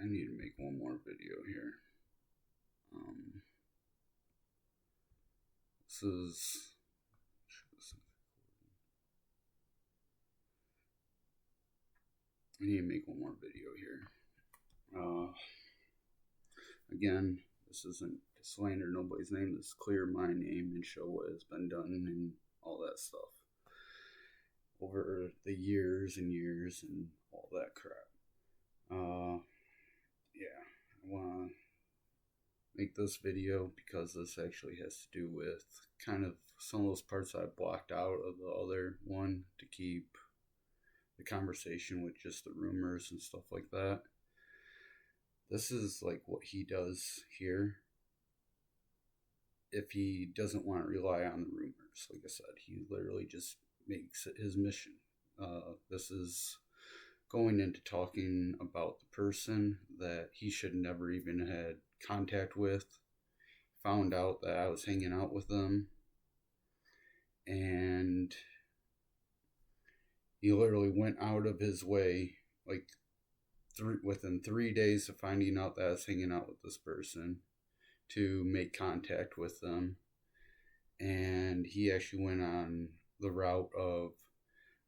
I need to make one more video here. This is... I need to make one more video here. Again, this isn't to slander nobody's name. This is clear my name and show what has been done and all that stuff over the years and years and all that crap. Yeah, I want to make this video because this actually has to do with kind of some of those parts I blocked out of the other one to keep the conversation with just the rumors and stuff like that. This is like what he does here. If he doesn't want to rely on the rumors, like I said, he literally just makes it his mission. This is going into talking about the person that he should never even had contact with. Found out that I was hanging out with them, and he literally went out of his way, like within 3 days of finding out that I was hanging out with this person, to make contact with them. And he actually went on the route of,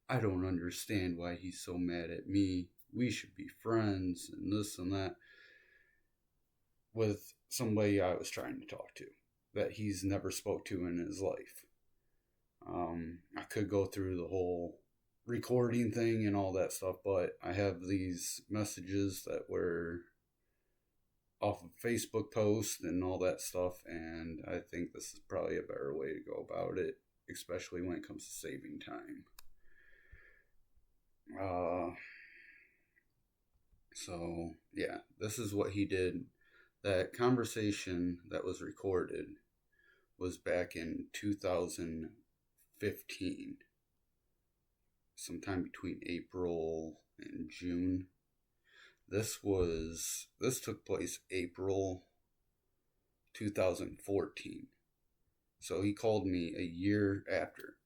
I don't understand why he's so mad at me. We should be friends and this and that, with somebody I was trying to talk to that he's never spoke to in his life. I could go through the whole recording thing and all that stuff, but I have these messages that were off of Facebook posts and all that stuff, and I think this is probably a better way to go about it, especially when it comes to saving time. So yeah, this is what he did. That conversation that was recorded was back in 2015, sometime between April and June. This took place April 2014. So he called me a year after.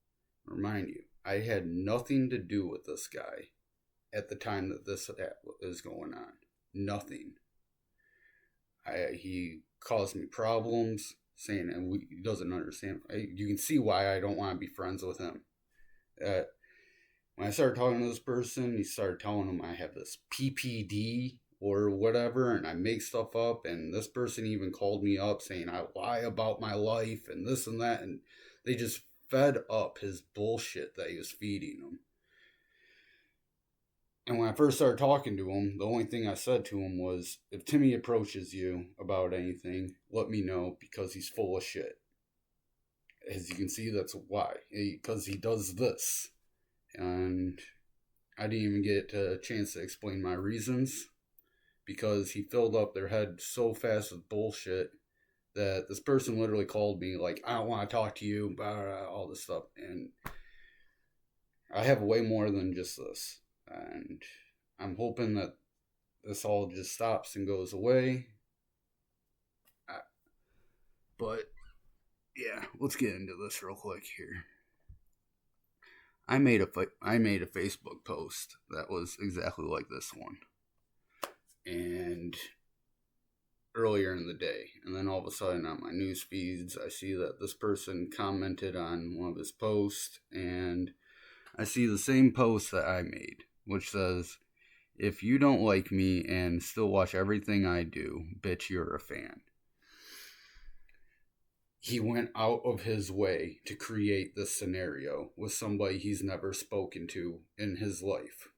Remind you, I had nothing to do with this guy at the time that this is going on. Nothing. He caused me problems, saying, and he doesn't understand. You can see why I don't want to be friends with him. When I started talking to this person, he started telling him I have this PPD or whatever, and I make stuff up, and this person even called me up saying I lie about my life and this and that, and they just fed up his bullshit that he was feeding them. And when I first started talking to him, the only thing I said to him was, if Timmy approaches you about anything, let me know, because he's full of shit. As you can see, that's why. Because he does this. And I didn't even get a chance to explain my reasons, because he filled up their head so fast with bullshit that this person literally called me like, I don't want to talk to you, blah, blah, all this stuff. And I have way more than just this. And I'm hoping that this all just stops and goes away. But yeah, let's get into this real quick here. I made a Facebook post that was exactly like this one, and earlier in the day, and then all of a sudden on my news feeds, I see that this person commented on one of his posts, and I see the same post that I made, which says, if you don't like me and still watch everything I do, bitch, you're a fan. He went out of his way to create this scenario with somebody he's never spoken to in his life.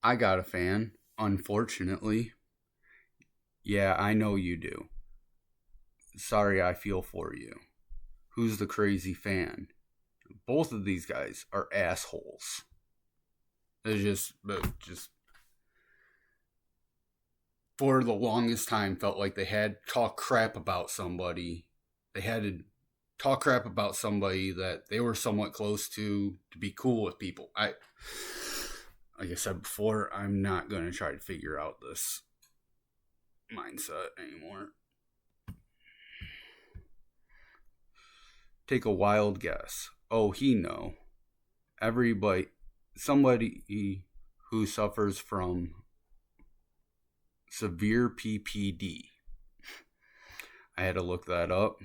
I got a fan, unfortunately. Yeah, I know you do. Sorry, I feel for you. Who's the crazy fan? Both of these guys are assholes. They just for the longest time felt like they had to talk crap about somebody. They had to talk crap about somebody that they were somewhat close to be cool with people. Like I said before, I'm not going to try to figure out this mindset anymore. Take a wild guess. Oh, he know. Somebody who suffers from severe PPD. I had to look that up.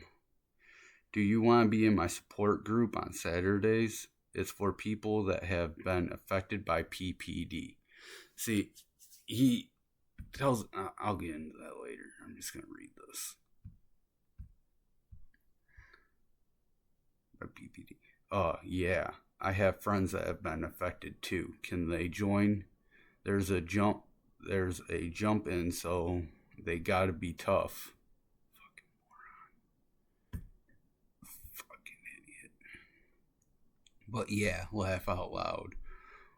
Do you want to be in my support group on Saturdays? It's for people that have been affected by PPD. See, he tells... I'll get into that later. I'm just going to read this. By PPD. Yeah. I have friends that have been affected too. Can they join? There's a jump in, so they gotta be tough. Fucking moron. Fucking idiot. But yeah, laugh out loud.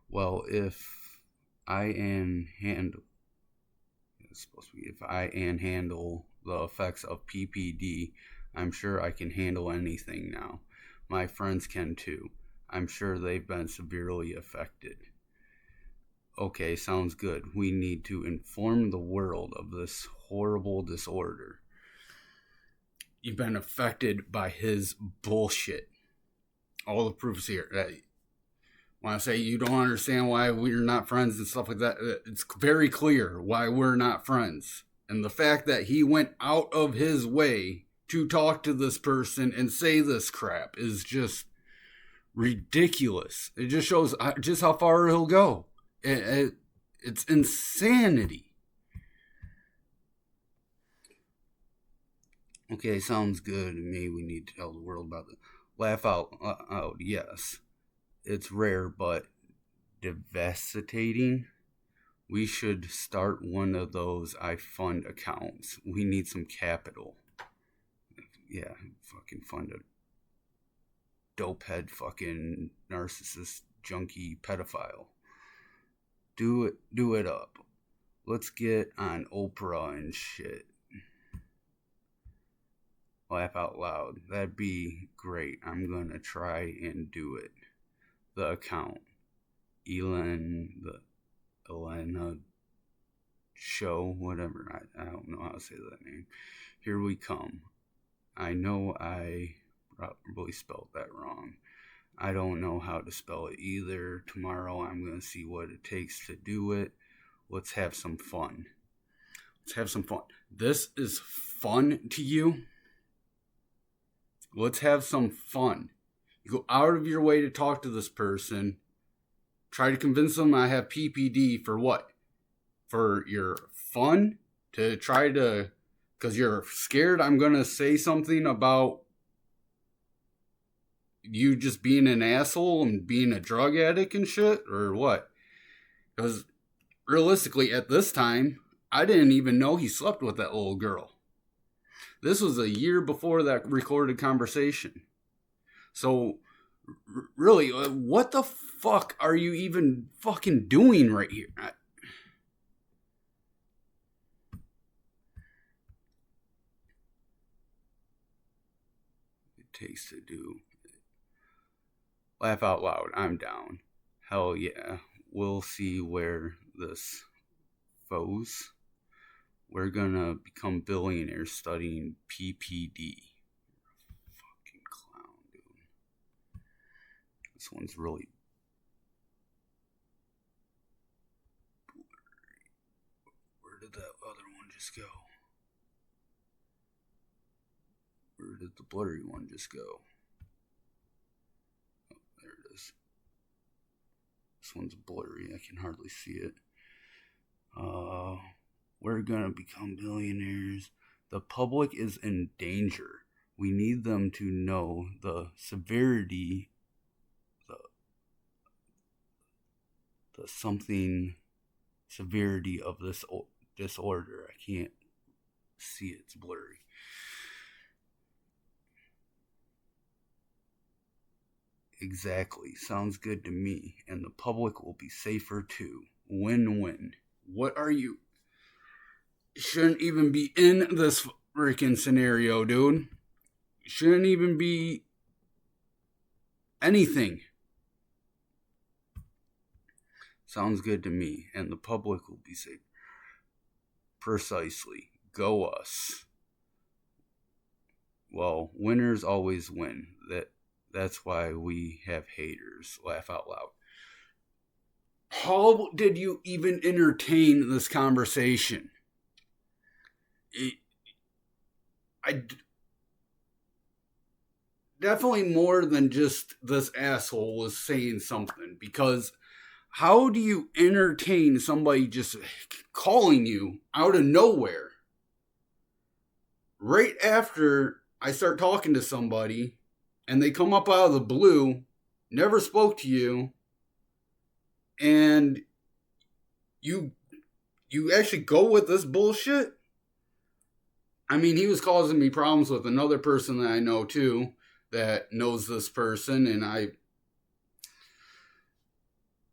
Well, if I handle the effects of PPD, I'm sure I can handle anything now. My friends can too. I'm sure they've been severely affected. Okay, sounds good. We need to inform the world of this horrible disorder. You've been affected by his bullshit. All the proofs here. When I say you don't understand why we're not friends and stuff like that, it's very clear why we're not friends. And the fact that he went out of his way to talk to this person and say this crap is just ridiculous. It just shows just how far he'll go. It's insanity. Okay, sounds good to me. We need to tell the world about it. Laugh out loud, yes. It's rare, but devastating. We should start one of those I fund accounts. We need some capital. Yeah, fucking fund a dopehead fucking narcissist junkie pedophile. Do it up. Let's get on Oprah and shit. Laugh out loud. That'd be great. I'm gonna try and do it. The account. Elena Show, whatever. I don't know how to say that name. Here we come. I know I probably spelled that wrong. I don't know how to spell it either. Tomorrow I'm going to see what it takes to do it. Let's have some fun. This is fun to you? Let's have some fun. You go out of your way to talk to this person. Try to convince them I have PPD for what? For your fun? To try to... Because you're scared I'm going to say something about you just being an asshole and being a drug addict and shit? Or what? Because realistically, at this time, I didn't even know he slept with that little girl. This was a year before that recorded conversation. So, really, what the fuck are you even fucking doing right here? It takes to do. Laugh out loud. I'm down. Hell yeah. We'll see where this goes. We're gonna become billionaires studying PPD. Fucking clown, dude. This one's really blurry. Where did that other one just go? Where did the blurry one just go? Oh, there it is. This one's blurry. I can hardly see it. We're gonna become billionaires. The public is in danger. We need them to know the severity, the severity of this disorder. I can't see it. It's blurry. Exactly. Sounds good to me. And the public will be safer too. Win-win. What are you? Shouldn't even be in this freaking scenario, dude. Shouldn't even be anything. Sounds good to me. And the public will be safe. Precisely. Go us. Well, winners always win. That's why we have haters. Laugh out loud. How did you even entertain this conversation? I definitely more than just this asshole was saying something, because how do you entertain somebody just calling you out of nowhere right after I start talking to somebody and they come up out of the blue, never spoke to you, and you actually go with this bullshit? I mean, he was causing me problems with another person that I know too, that knows this person, and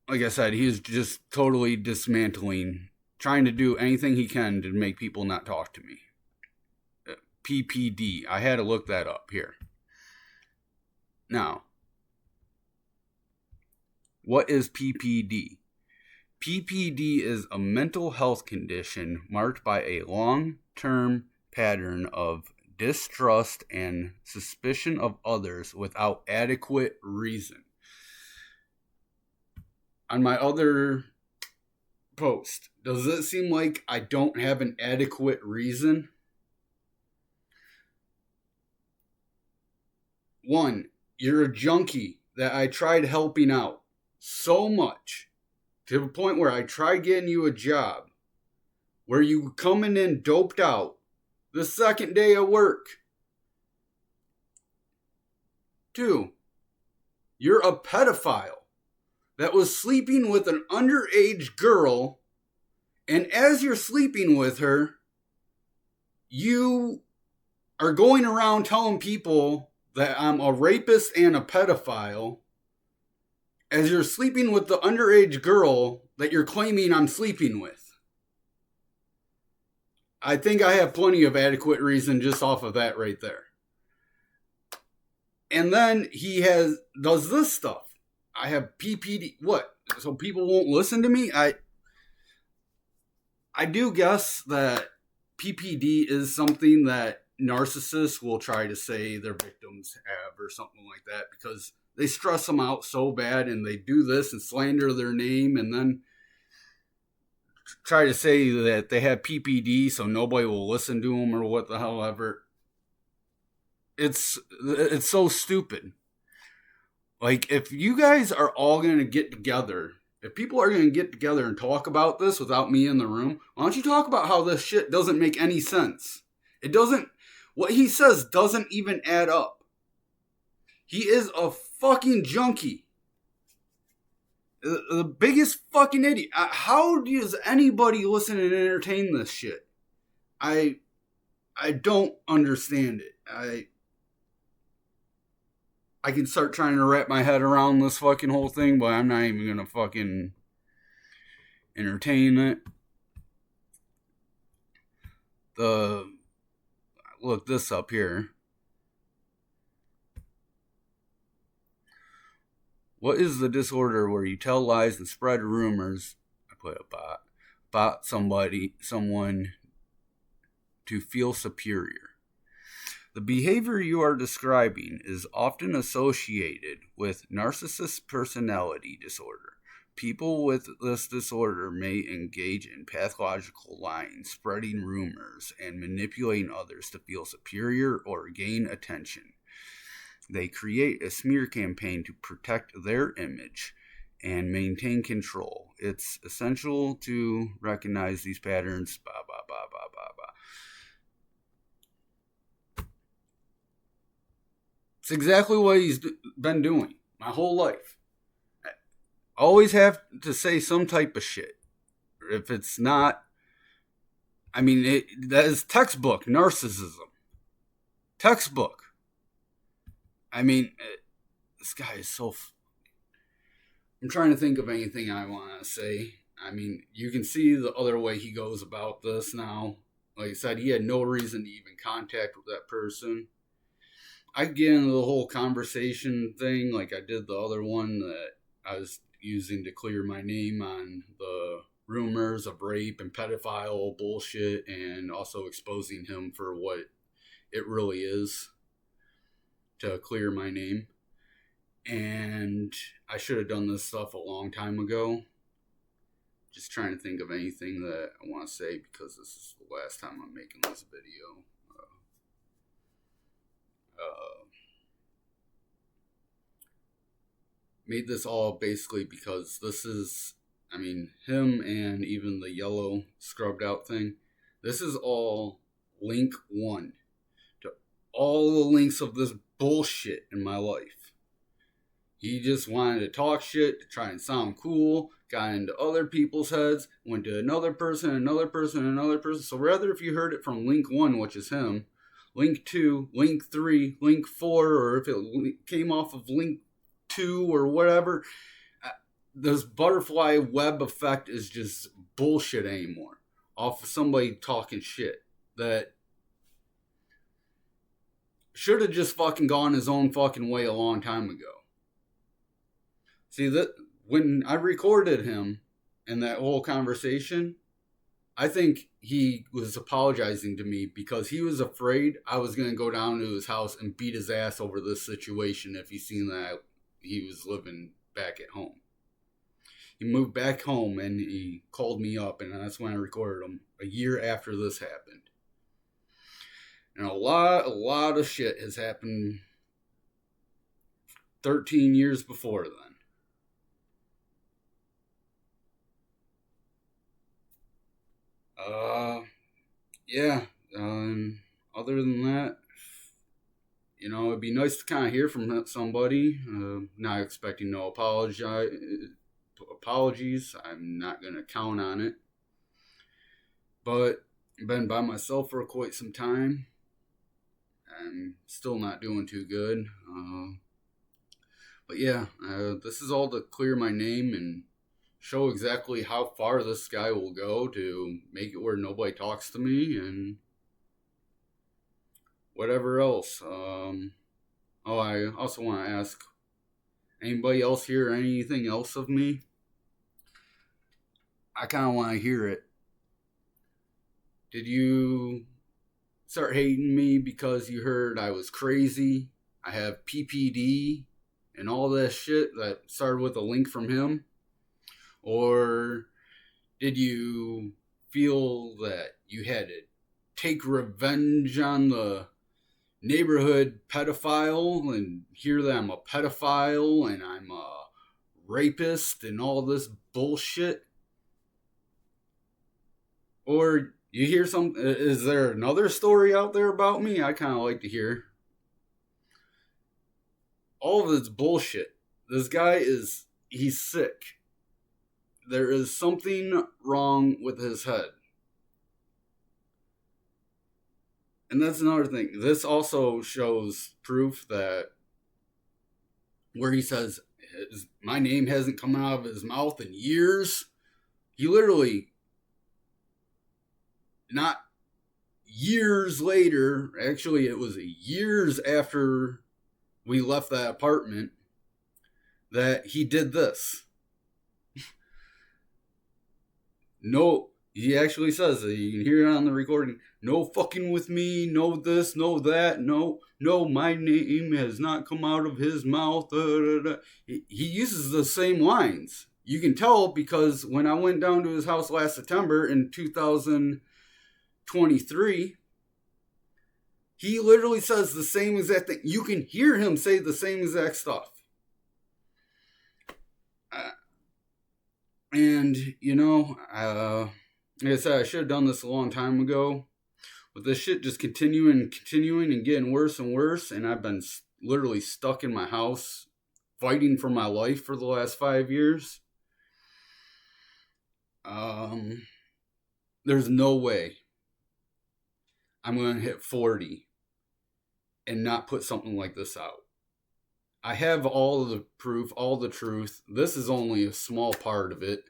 like I said, he is just totally dismantling, trying to do anything he can to make people not talk to me. PPD. I had to look that up here. Now, what is PPD? PPD is a mental health condition marked by a long-term pattern of distrust and suspicion of others without adequate reason. On my other post, does it seem like I don't have an adequate reason? One, you're a junkie that I tried helping out so much to the point where I tried getting you a job where you coming in doped out the second day of work. Two, you're a pedophile that was sleeping with an underage girl, and as you're sleeping with her, you are going around telling people that I'm a rapist and a pedophile as you're sleeping with the underage girl that you're claiming I'm sleeping with. I think I have plenty of adequate reason just off of that right there. And then he does this stuff. I have PPD. What? So people won't listen to me? I do guess that PPD is something that narcissists will try to say their victims have or something like that, because they stress them out so bad and they do this and slander their name and then try to say that they have PPD so nobody will listen to them or what the hell ever. It's so stupid. Like, if you guys are all going to get together, if people are going to get together and talk about this without me in the room, why don't you talk about how this shit doesn't make any sense? It doesn't, what he says doesn't even add up. He is a fucking junkie. The biggest fucking idiot. How does anybody listen and entertain this shit? I don't understand it. I can start trying to wrap my head around this fucking whole thing, but I'm not even gonna fucking entertain it. Look this up here. What is the disorder where you tell lies and spread rumors? I put about someone to feel superior. The behavior you are describing is often associated with narcissist personality disorder. People with this disorder may engage in pathological lying, spreading rumors, and manipulating others to feel superior or gain attention. They create a smear campaign to protect their image and maintain control. It's essential to recognize these patterns. Blah, blah, blah, blah, blah, blah. It's exactly what he's been doing my whole life. I always have to say some type of shit. If it's not, I mean, that is textbook narcissism. Textbook. I mean, this guy is so... I'm trying to think of anything I want to say. I mean, you can see the other way he goes about this now. Like I said, he had no reason to even contact with that person. I get into the whole conversation thing like I did the other one that I was using to clear my name on the rumors of rape and pedophile bullshit, and also exposing him for what it really is. to clear my name. And I should have done this stuff a long time ago. Just trying to think of anything that I want to say because this is the last time I'm making this video. Made this all basically because this is, I mean, him and even the yellow scrubbed out thing. This is all link one to all the links of this bullshit in my life. He just wanted to talk shit to try and sound cool, got into other people's heads, went to another person, another person, another person. So rather if you heard it from link one, which is him, link two, link three, link four, or if it came off of link 2 or whatever, this butterfly web effect is just bullshit anymore. Off of somebody talking shit that should have just fucking gone his own fucking way a long time ago. See, that when I recorded him in that whole conversation, I think he was apologizing to me because he was afraid I was going to go down to his house and beat his ass over this situation if he seen that he was living back at home. He moved back home and he called me up, and that's when I recorded him a year after this happened. And a lot of shit has happened 13 years before then. Other than that, you know, it'd be nice to kind of hear from somebody. Not expecting no apologies. I'm not going to count on it. But I've been by myself for quite some time. I'm still not doing too good. But yeah, this is all to clear my name and show exactly how far this guy will go to make it where nobody talks to me and whatever else. I also want to ask, anybody else hear anything else of me? I kind of want to hear it. Did you start hating me because you heard I was crazy? I have PPD and all that shit that started with a link from him? Or did you feel that you had to take revenge on the neighborhood pedophile and hear that I'm a pedophile and I'm a rapist and all this bullshit? Or you hear is there another story out there about me? I kind of like to hear. All of this bullshit. This guy he's sick. There is something wrong with his head. And that's another thing. This also shows proof that where he says my name hasn't come out of his mouth in years. He literally, not years later, actually it was years after we left that apartment, that he did this. No, he actually says, you can hear it on the recording, no fucking with me, no this, no that, no, my name has not come out of his mouth. He uses the same lines. You can tell because when I went down to his house last September in 2023, he literally says the same exact thing. You can hear him say the same exact stuff. And, you know, like I said, I should have done this a long time ago. But this shit just continuing and getting worse and worse. And I've been literally stuck in my house fighting for my life for the last 5 years. There's no way I'm going to hit 40 and not put something like this out. I have all of the proof, all the truth. This is only a small part of it.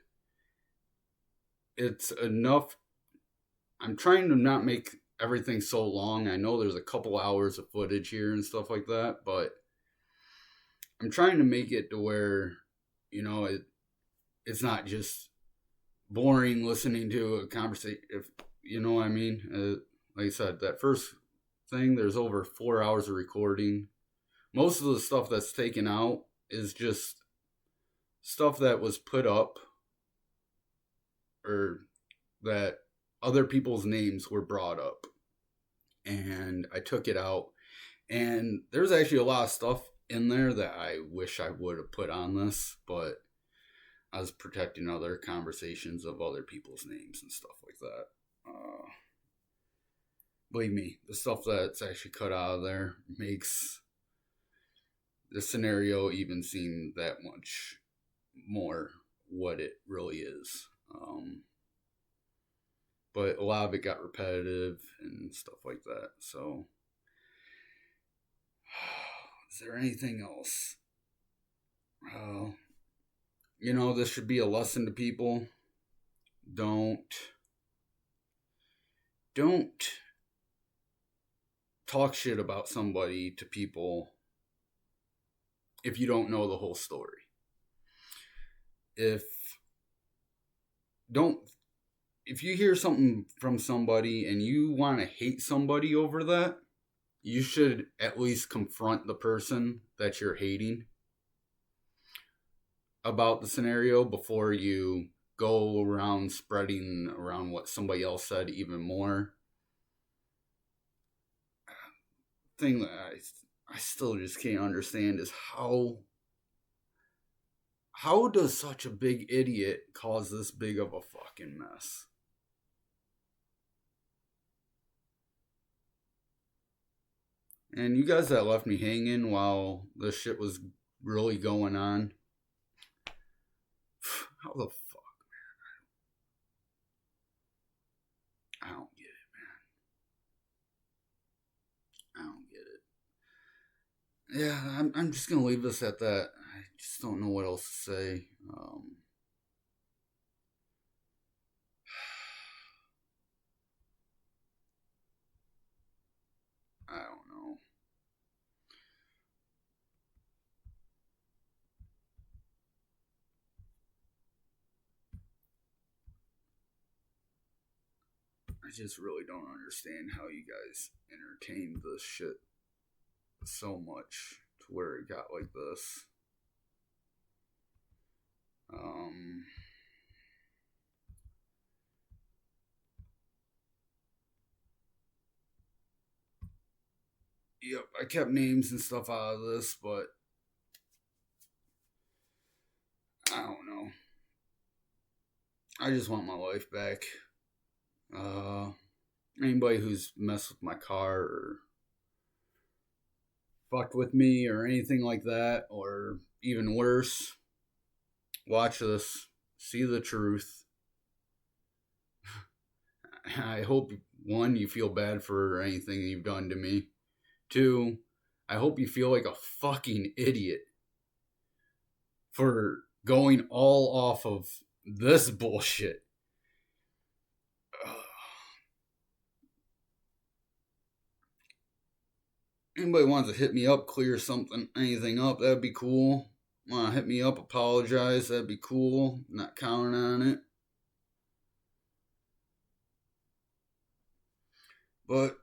It's enough. I'm trying to not make everything so long. I know there's a couple hours of footage here and stuff like that, but I'm trying to make it to where, you know, it's not just boring listening to a conversation, if you know what I mean. Like I said, that first thing, there's over 4 hours of recording. most of the stuff that's taken out is just stuff that was put up or that other people's names were brought up. And I took it out. And there's actually a lot of stuff in there that I wish I would have put on this, but I was protecting other conversations of other people's names and stuff like that. Believe me, the stuff that's actually cut out of there makes the scenario even seem that much more what it really is. But a lot of it got repetitive and stuff like that. So, is there anything else? This should be a lesson to people. Don't talk shit about somebody to people if you don't know the whole story. If you hear something from somebody and you want to hate somebody over that, you should at least confront the person that you're hating about the scenario before you go around spreading around what somebody else said even more. Thing that I still just can't understand is how does such a big idiot cause this big of a fucking mess? And you guys that left me hanging while this shit was really going on, how the fuck, man? I don't get it, man. I don't get it. Yeah, I'm just gonna leave this at that. I just don't know what else to say. I don't know. I just really don't understand how you guys entertained this shit so much to where it got like this. Yep, I kept names and stuff out of this, but I don't know. I just want my life back. Anybody who's messed with my car or fucked with me or anything like that, or even worse, watch this, see the truth. I hope, one, you feel bad for anything you've done to me. Two, I hope you feel like a fucking idiot for going all off of this bullshit. Anybody wants to hit me up, clear anything up, that'd be cool. Want to hit me up, apologize, that'd be cool. Not counting on it. But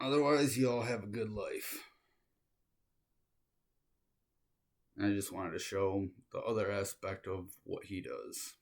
otherwise, y'all have a good life. I just wanted to show the other aspect of what he does.